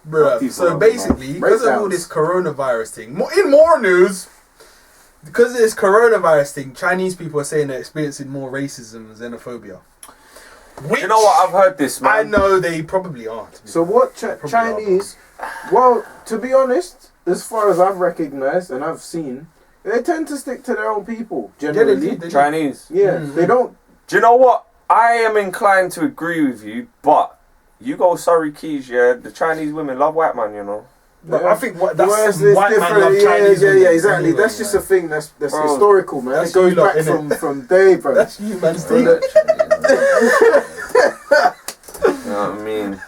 Bruh, so basically, because of all this coronavirus thing, in more news, because of this coronavirus thing, Chinese people are saying they're experiencing more racism and xenophobia. Which, you know what? I've heard this, man. I know they probably are. So what Chinese... Well, to be honest, as far as I've recognised and I've seen, they tend to stick to their own people, generally. They Chinese. Yeah, they don't... Do you know what? I am inclined to agree with you, but you go Surrey Keys, yeah, the Chinese women love white man, you know. But I think that's white man love Chinese women. Yeah, exactly. Anyway, that's just a thing that's bro, historical, man. That's it goes lot, back from day, bro. That's you, man. You know what I mean?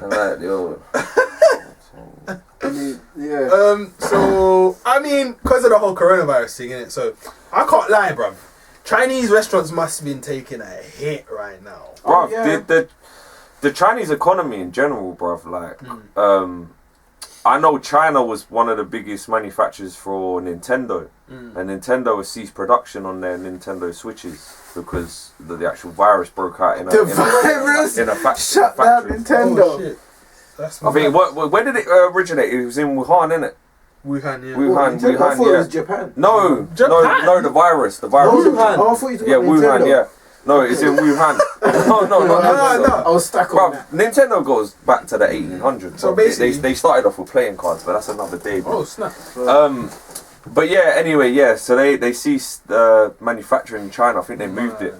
I like the old... Yeah. So I mean, because of the whole coronavirus thing, innit? So I can't lie, bruv. Chinese restaurants must have been taking a hit right now. Bruv, the Chinese economy in general, bruv, like, I know China was one of the biggest manufacturers for Nintendo, and Nintendo has ceased production on their Nintendo Switches because the actual virus broke out in a factory. Shut down Nintendo. Oh, shit. That's I think, where did it originate? It was in Wuhan, innit? Wuhan, yeah. Wuhan, I thought yeah. it was Japan. No, Japan? no, the virus. Wuhan. Oh, I thought you Yeah, were Wuhan, Nintendo. yeah. No, it's in Wuhan. No. I was stuck on that. Nintendo goes back to the 1800s. So basically, they started off with playing cards, but that's another day. Bro. Oh snap! But yeah, anyway, yeah. So they ceased manufacturing in China. I think they moved it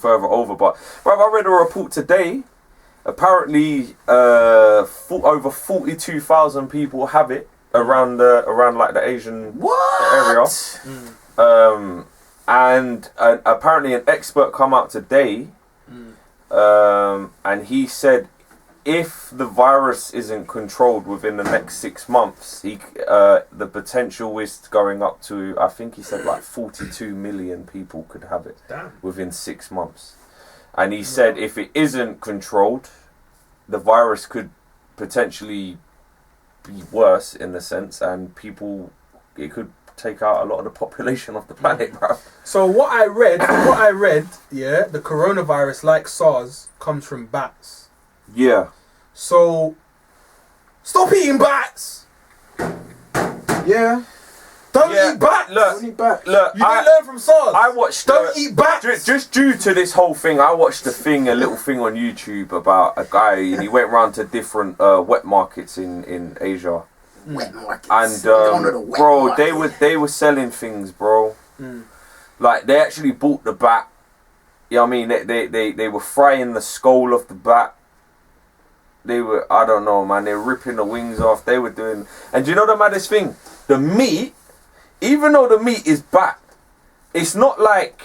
further over. But I read a report today. Apparently, over 42,000 people have it around like the Asian area. And apparently an expert come out today, and he said if the virus isn't controlled within the next 6 months, the potential is going up to, I think he said like 42 million people could have it within 6 months. And he said if it isn't controlled, the virus could potentially be worse in a sense, and it could take out a lot of the population of the planet, bro. So what I read, yeah, the coronavirus, like SARS, comes from bats. Yeah. So stop eating bats. Yeah. Don't eat bats. Don't eat bats. Look, you didn't learn from SARS. I watched. Don't eat bats. Just due to this whole thing, I watched a little thing on YouTube about a guy, and he went around to different wet markets in Asia. Wet markets. And bro, they were selling things, bro. Like they actually bought the bat. You know what I mean? They were frying the skull of the bat. They were, I don't know, man. They were ripping the wings off. They were doing, and do you know the maddest thing? The meat, even though the meat is bat, it's not like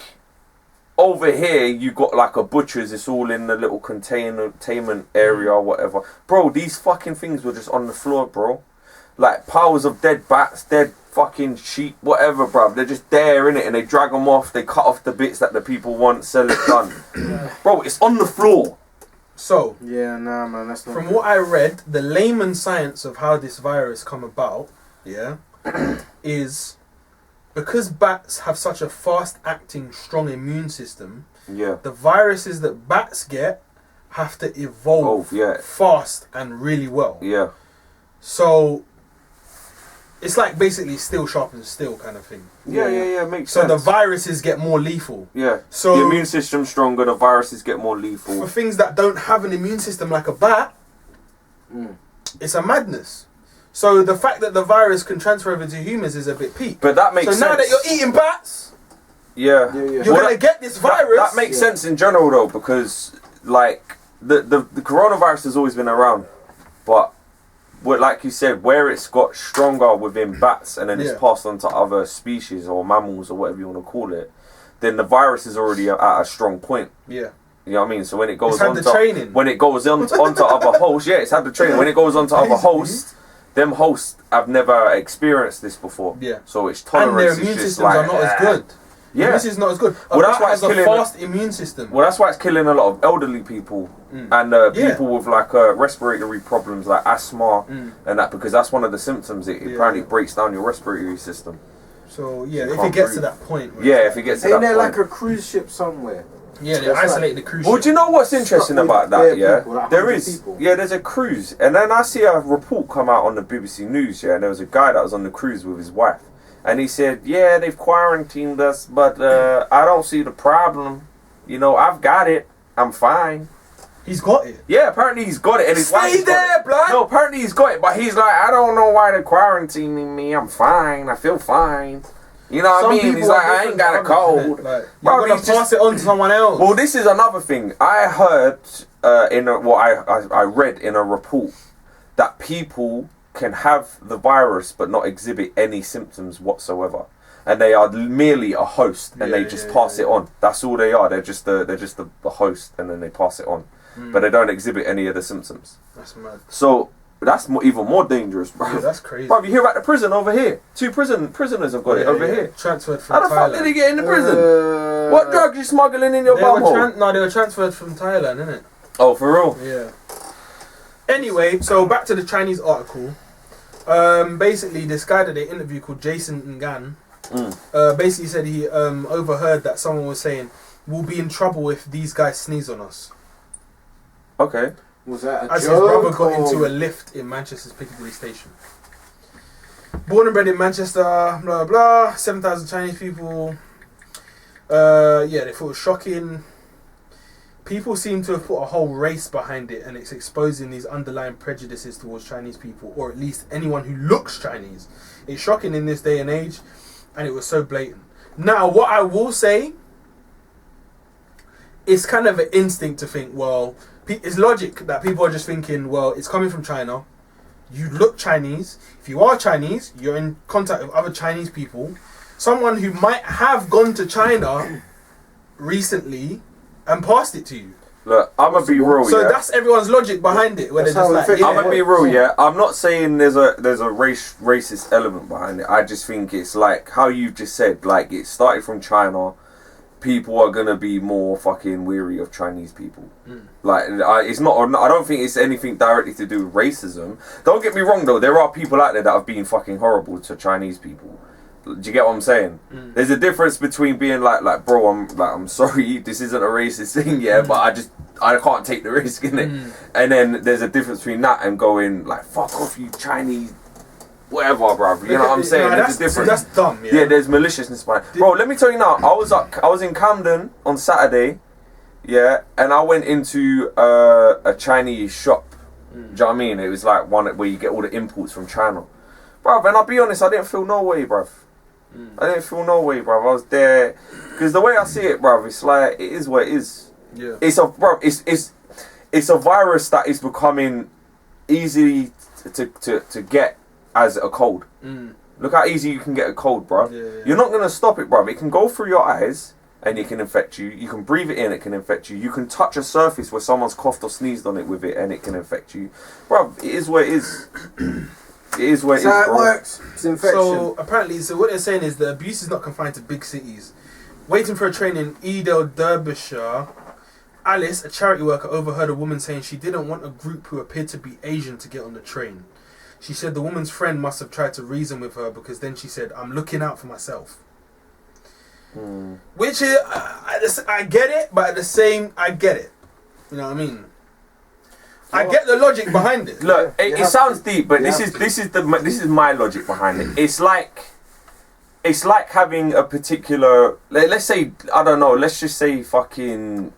over here you got like a butcher's. It's all in the little containment area or whatever. Bro, these fucking things were just on the floor, bro. Like piles of dead bats, dead fucking sheep, whatever, bruv. They're just there, innit? And they drag them off. They cut off the bits that the people want, sell it done. Bro, it's on the floor. So, yeah, nah, man, that's not from what I read, the layman science of how this virus come about, yeah, is because bats have such a fast-acting, strong immune system. Yeah. The viruses that bats get have to evolve fast and really well. Yeah. So it's like basically steel sharpens steel kind of thing. Yeah, makes sense. So the viruses get more lethal. Yeah. So the immune system's stronger, the viruses get more lethal. For things that don't have an immune system like a bat, it's a madness. So the fact that the virus can transfer over to humans is a bit peak. But that makes sense. So now that you're eating bats, you're going to get this virus. That makes sense in general though, because like the coronavirus has always been around, but like you said, where it's got stronger within bats and then it's passed on to other species or mammals or whatever you want to call it, then the virus is already at a strong point. Yeah. You know what I mean? So when it goes onto other hosts, it's had the training. When it goes onto other hosts, them hosts have never experienced this before. Yeah. So its tolerance and their immune is just systems like, are not as good. Yeah. This is not as good. Well, that's why it's has a killing fast immune system. Well, that's why it's killing a lot of elderly people and people with like respiratory problems like asthma and that, because that's one of the symptoms. It apparently breaks down your respiratory system. So if it gets to that point. If it gets to that point. Ain't there like a cruise ship somewhere? Yeah, they That's isolate the cruise Well, ship. do you know what's interesting Stuck with about bare that? Yeah, people, like there 100 is. people. Yeah, there's a cruise, and then I see a report come out on the BBC News. Yeah, and there was a guy that was on the cruise with his wife, and he said, "Yeah, they've quarantined us, but I don't see the problem. You know, I've got it. I'm fine." He's got it. Yeah, apparently he's got it, and his Stay wife's got there, it. blood. No, apparently he's got it, but he's like, I don't know why they're quarantining me. I'm fine. I feel fine. You know what I mean? He's like, I ain't got a cold. Like, Bro, you're gonna he's pass it on to someone else. Well, this is another thing. I heard I read in a report that people can have the virus but not exhibit any symptoms whatsoever, and they are merely a host, and they just pass it on. That's all they are. They're just the host, and then they pass it on, but they don't exhibit any of the symptoms. That's mad. So that's even more dangerous, bro. Yeah, that's crazy. Bro, you hear about the prison over here? 2 prisoners have got it over here. Transferred from How the fuck Thailand. did he get in the prison? What drugs you smuggling in your They bum hole? they were transferred from Thailand, innit? Oh, for real? Yeah. Anyway, so back to the Chinese article. Basically, this guy that they interviewed called Jason Ngan, basically said he overheard that someone was saying, "We'll be in trouble if these guys sneeze on us." Okay. Was that a As his joke? brother got into a lift in Manchester's Piccadilly station. Born and bred in Manchester, blah blah. 7,000 Chinese people. Yeah, they thought it was shocking. People seem to have put a whole race behind it, and it's exposing these underlying prejudices towards Chinese people, or at least anyone who looks Chinese. It's shocking in this day and age, and it was so blatant. Now, what I will say, it's kind of an instinct to think, well, it's logic that people are just thinking, well, it's coming from China. You look Chinese. If you are Chinese, you're in contact with other Chinese people. Someone who might have gone to China recently and passed it to you. Look, I'm gonna be real, So yeah. that's everyone's logic behind it. Where they're That's just how like, it fits. I'm gonna be real, yeah. I'm not saying there's a racist element behind it. I just think it's like how you just said, like it started from China. People are gonna be more fucking weary of Chinese people. Like, it's not. I don't think it's anything directly to do with racism. Don't get me wrong, though. There are people out there that have been fucking horrible to Chinese people. Do you get what I'm saying? There's a difference between being like, bro, I'm sorry, this isn't a racist thing, yeah, but I can't take the risk, innit? And then there's a difference between that and going like, fuck off, you Chinese. Whatever, bruv. You know what I'm saying? There's a difference. That's dumb, yeah. Yeah, there's maliciousness behind it. Bro, let me tell you now. I was in Camden on Saturday, yeah, and I went into a Chinese shop. Do you know what I mean? It was like one where you get all the imports from China, bruv. And I'll be honest, I didn't feel no way, bruv. I didn't feel no way, bruv. I was there because the way I see it, bruv, it's like it is what it is. Yeah. It's a virus that is becoming easy to get as a cold. Look how easy you can get a cold, bruv. Yeah. You're not gonna stop it, bruv. It can go through your eyes and it can infect you. You can breathe it in, it can infect you. You can touch a surface where someone's coughed or sneezed on it with it and it can infect you. Bruv, it is what it is. It is what it is, That's how bro. it works. It's infection. So apparently, what they're saying is the abuse is not confined to big cities. Waiting for a train in Edel, Derbyshire, Alice, a charity worker, overheard a woman saying she didn't want a group who appeared to be Asian to get on the train. She said the woman's friend must have tried to reason with her because then she said, "I'm looking out for myself." Which is, I get it, but at the same, I get it. You know what I mean? I get the logic behind it. Look, it sounds deep, but this is my logic behind it. It's like having a particular, let's say, I don't know, let's just say fucking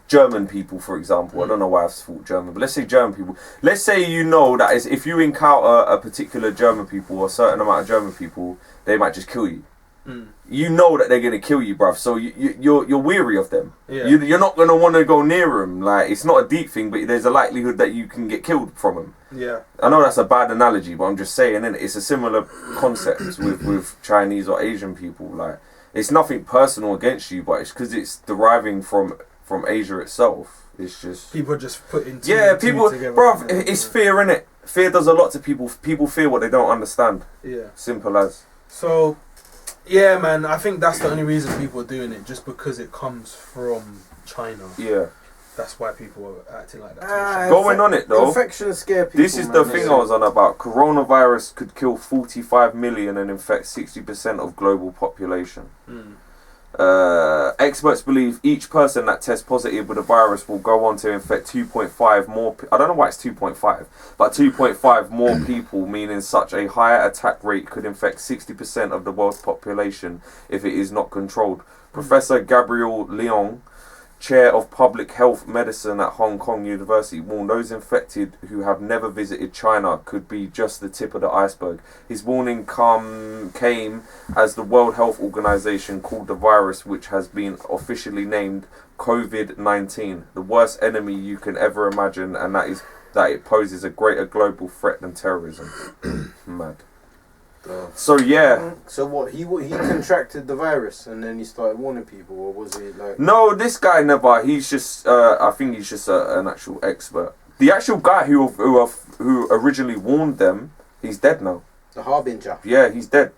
German people, for example. I don't know why I've thought German, but let's say German people. Let's say you know that is if you encounter a particular German people or a certain amount of German people, they might just kill you. You know that they're gonna kill you, bruv. So you're weary of them. Yeah. You're not gonna want to go near them. Like, it's not a deep thing, but there's a likelihood that you can get killed from them. Yeah. I know that's a bad analogy, but I'm just saying, innit? It's a similar concept with Chinese or Asian people. Like, it's nothing personal against you, but it's because it's deriving from Asia itself. It's just People just putting people, together. bruv. It's fear, innit? Fear does a lot to people. People fear what they don't understand. Yeah. Simple as. So, yeah, man, I think that's the only reason people are doing it, just because it comes from China. Yeah. That's why people are acting like that. Going on it though. Infection scare people. This is the thing I was on about. Coronavirus could kill 45 million and infect 60% of global population. Experts believe each person that tests positive with the virus will go on to infect 2.5 more. I don't know why it's 2.5, but 2.5 more people, meaning such a higher attack rate could infect 60% of the world's population if it is not controlled. Professor Gabriel Leong, chair of public health medicine at Hong Kong University, warned those infected who have never visited China could be just the tip of the iceberg. His warning came as the World Health Organization called the virus, which has been officially named COVID-19, the worst enemy you can ever imagine, and that is that it poses a greater global threat than terrorism. Mad. So yeah. So what? He contracted the virus and then he started warning people, or was he like? No, this guy never. He's just. I think he's just an actual expert. The actual guy who originally warned them, he's dead now. The Harbinger. Yeah, he's dead.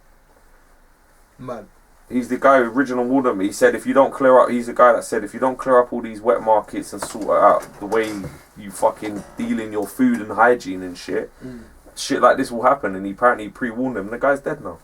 Man. He's the guy who originally warned them. He said if you don't clear up, he's the guy that said if you don't clear up all these wet markets and sort it out the way you fucking deal in your food and hygiene and shit. Shit like this will happen, and he apparently pre-warned him. The guy's dead now.